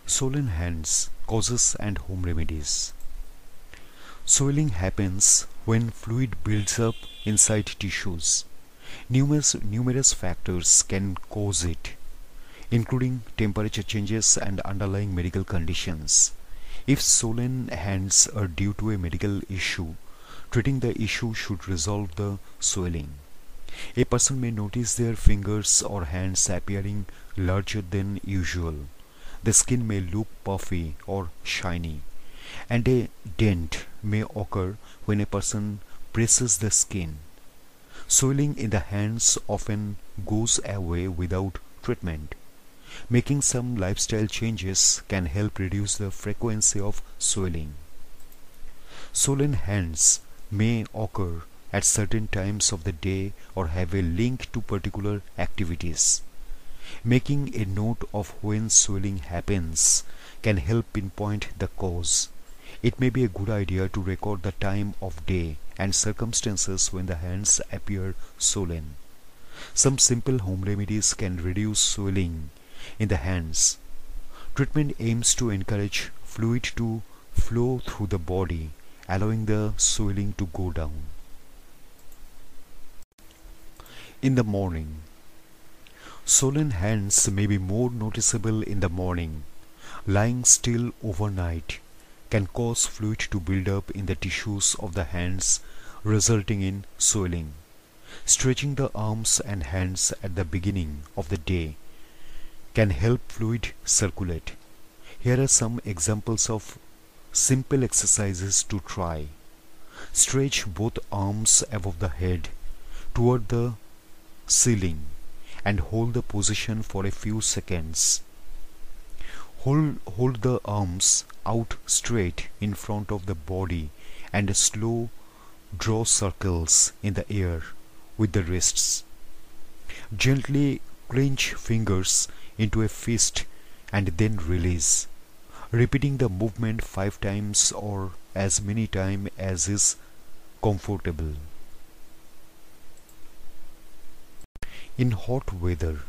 Swollen hands, causes and home remedies. Swelling happens when fluid builds up inside tissues. Numerous factors can cause it, including temperature changes and underlying medical conditions. If swollen hands are due to a medical issue, treating the issue should resolve the swelling. A person may notice their fingers or hands appearing larger than usual. The skin may look puffy or shiny, and a dent may occur when a person presses the skin. Swelling in the hands often goes away without treatment. Making some lifestyle changes can help reduce the frequency of swelling. Swollen hands may occur at certain times of the day or have a link to particular activities. Making a note of when swelling happens can help pinpoint the cause. It may be a good idea to record the time of day and circumstances when the hands appear swollen. Some simple home remedies can reduce swelling in the hands. Treatment aims to encourage fluid to flow through the body, allowing the swelling to go down. In the morning, swollen hands may be more noticeable in the morning. Lying still overnight can cause fluid to build up in the tissues of the hands, resulting in swelling. Stretching the arms and hands at the beginning of the day can help fluid circulate. Here are some examples of simple exercises to try. Stretch both arms above the head toward the ceiling and hold the position for a few seconds. Hold the arms out straight in front of the body and slow draw circles in the air with the wrists. Gently clench fingers into a fist and then release, repeating the movement 5 times or as many times as is comfortable. In hot weather,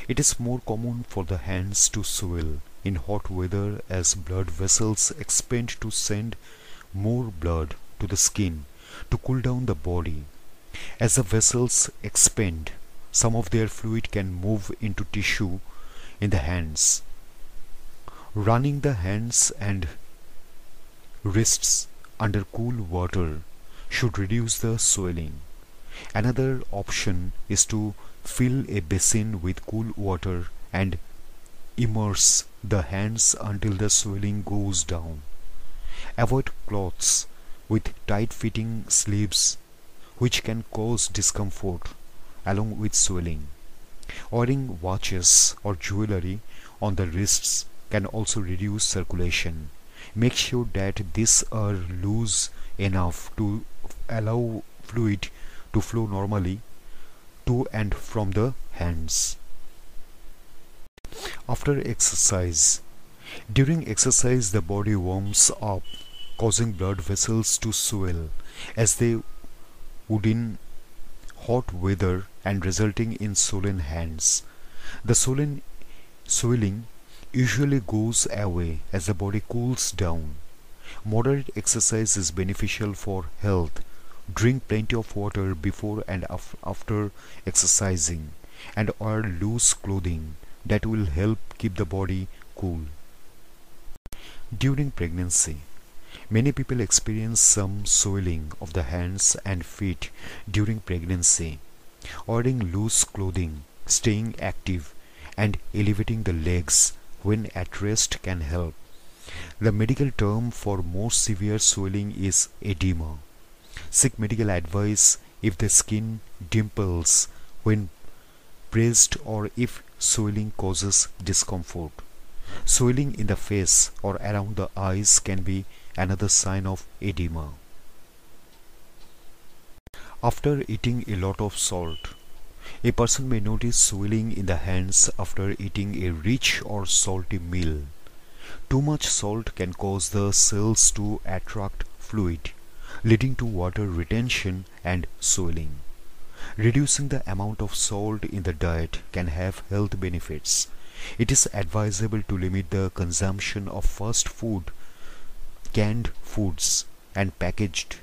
it is more common for the hands to swell in hot weather as blood vessels expand to send more blood to the skin to cool down the body. As the vessels expand, some of their fluid can move into tissue in the hands. Running the hands and wrists under cool water should reduce the swelling. Another option is to fill a basin with cool water and immerse the hands until the swelling goes down. Avoid clothes with tight-fitting sleeves, which can cause discomfort along with swelling. Wearing watches or jewelry on the wrists can also reduce circulation. Make sure that these are loose enough to allow fluid to flow normally to and from the hands. After exercise, during exercise the body warms up, causing blood vessels to swell as they would in hot weather and resulting in swollen hands. The swelling usually goes away as the body cools down. Moderate exercise is beneficial for health. Drink plenty of water before and after exercising, and wear loose clothing that will help keep the body cool. During pregnancy, many people experience some swelling of the hands and feet during pregnancy. Wearing loose clothing, staying active, and elevating the legs when at rest can help. The medical term for more severe swelling is edema. Seek medical advice if the skin dimples when pressed or if swelling causes discomfort. Swelling in the face or around the eyes can be another sign of edema. After eating a lot of salt, a person may notice swelling in the hands after eating a rich or salty meal. Too much salt can cause the cells to attract fluid, leading to water retention and swelling. Reducing the amount of salt in the diet can have health benefits. It is advisable to limit the consumption of fast food, canned foods, and packaged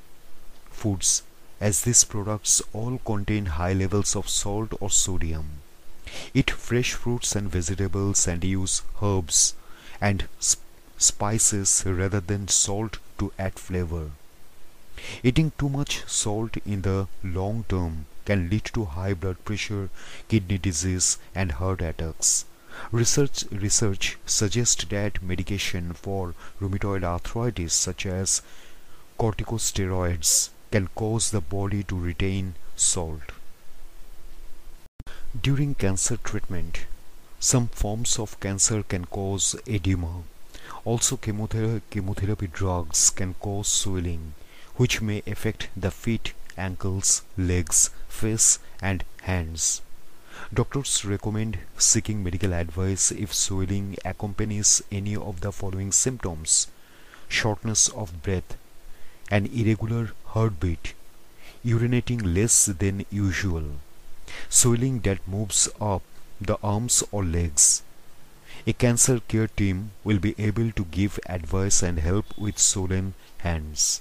foods, as these products all contain high levels of salt or sodium. Eat fresh fruits and vegetables and use herbs and spices rather than salt to add flavor. Eating too much salt in the long term can lead to high blood pressure, kidney disease, and heart attacks. Research suggests that medication for rheumatoid arthritis, such as corticosteroids, can cause the body to retain salt. During cancer treatment, some forms of cancer can cause edema. Also, chemotherapy drugs can cause swelling, which may affect the feet, ankles, legs, face, and hands. Doctors recommend seeking medical advice if swelling accompanies any of the following symptoms: shortness of breath, an irregular heartbeat, urinating less than usual, swelling that moves up the arms or legs. A cancer care team will be able to give advice and help with swollen hands.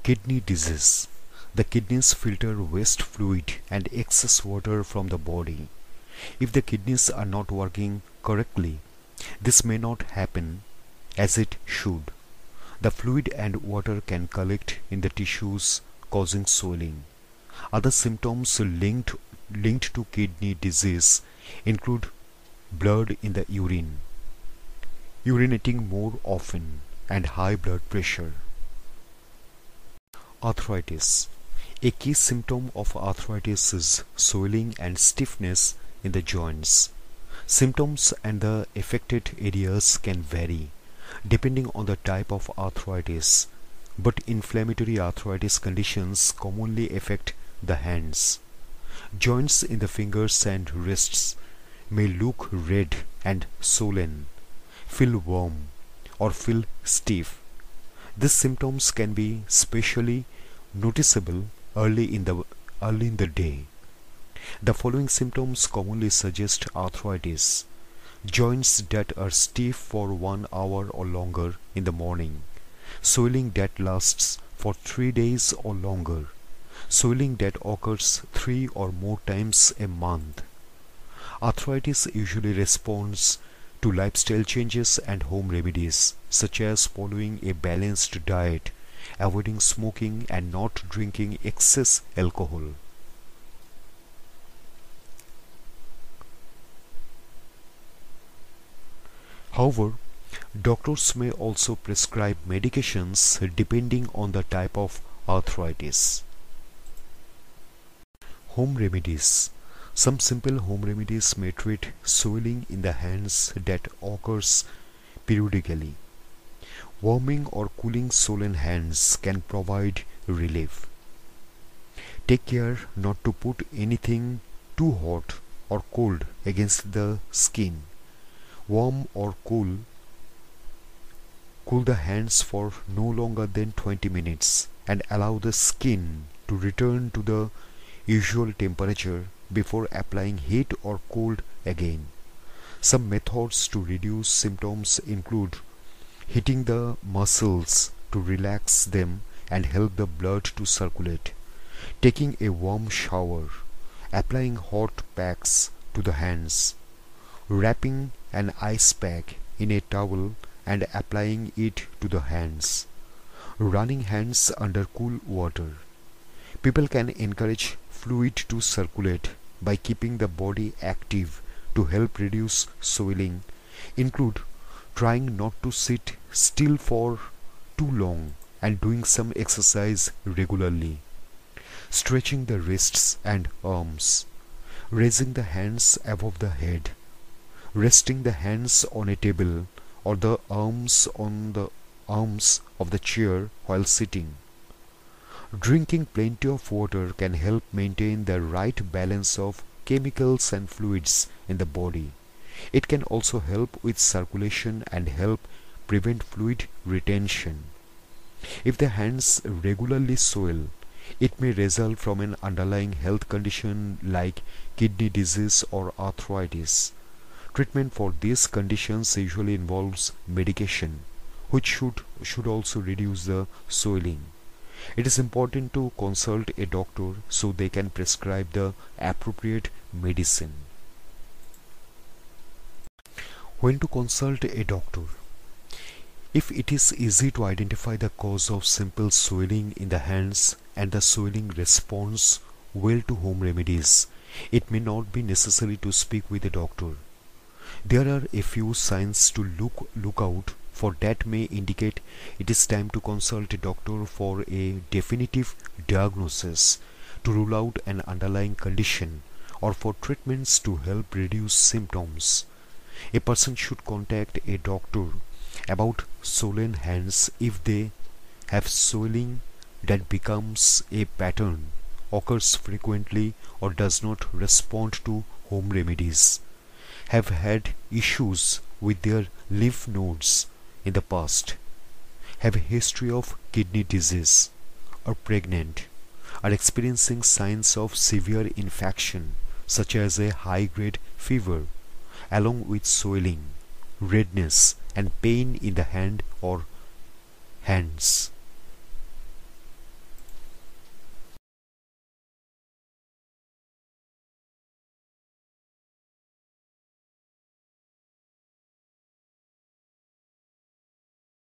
Kidney disease. The kidneys filter waste fluid and excess water from the body. If the kidneys are not working correctly, this may not happen as it should. The fluid and water can collect in the tissues, causing swelling. Other symptoms linked to kidney disease include blood in the urine, urinating more often, and high blood pressure. Arthritis. A key symptom of arthritis is swelling and stiffness in the joints. Symptoms and the affected areas can vary depending on the type of arthritis, but inflammatory arthritis conditions commonly affect the hands. Joints in the fingers and wrists may look red and swollen, feel warm, or feel stiff. These symptoms can be especially noticeable early in the day. The following symptoms commonly suggest arthritis: joints that are stiff for 1 hour or longer in the morning, swelling that lasts for 3 days or longer, swelling that occurs 3 or more times a month. Arthritis usually responds to lifestyle changes and home remedies, such as following a balanced diet, avoiding smoking, and not drinking excess alcohol. However, doctors may also prescribe medications depending on the type of arthritis. Home remedies. Some simple home remedies may treat swelling in the hands that occurs periodically. Warming or cooling swollen hands can provide relief. Take care not to put anything too hot or cold against the skin. Warm or cool the hands for no longer than 20 minutes and allow the skin to return to the usual temperature before applying heat or cold again. Some methods to reduce symptoms include hitting the muscles to relax them and help the blood to circulate, taking a warm shower, applying hot packs to the hands, wrapping an ice pack in a towel and applying it to the hands, running hands under cool water. People can encourage fluid to circulate by keeping the body active to help reduce swelling, include trying not to sit still for too long and doing some exercise regularly, stretching the wrists and arms, raising the hands above the head, resting the hands on a table or the arms on the arms of the chair while sitting. Drinking plenty of water can help maintain the right balance of chemicals and fluids in the body. It can also help with circulation and help prevent fluid retention. If the hands regularly swell, It may result from an underlying health condition like kidney disease or arthritis. Treatment for these conditions usually involves medication, which should also reduce the swelling. It is important to consult a doctor so they can prescribe the appropriate medicine. When to consult a doctor? If it is easy to identify the cause of simple swelling in the hands and the swelling responds well to home remedies, it may not be necessary to speak with a doctor. There are a few signs to look out for that may indicate it is time to consult a doctor for a definitive diagnosis, to rule out an underlying condition, or for treatments to help reduce symptoms. A person should contact a doctor about swollen hands if they have swelling that becomes a pattern, occurs frequently, or does not respond to home remedies, have had issues with their lymph nodes in the past, have a history of kidney disease, are pregnant, are experiencing signs of severe infection such as a high-grade fever, along with swelling, redness, and pain in the hand or hands.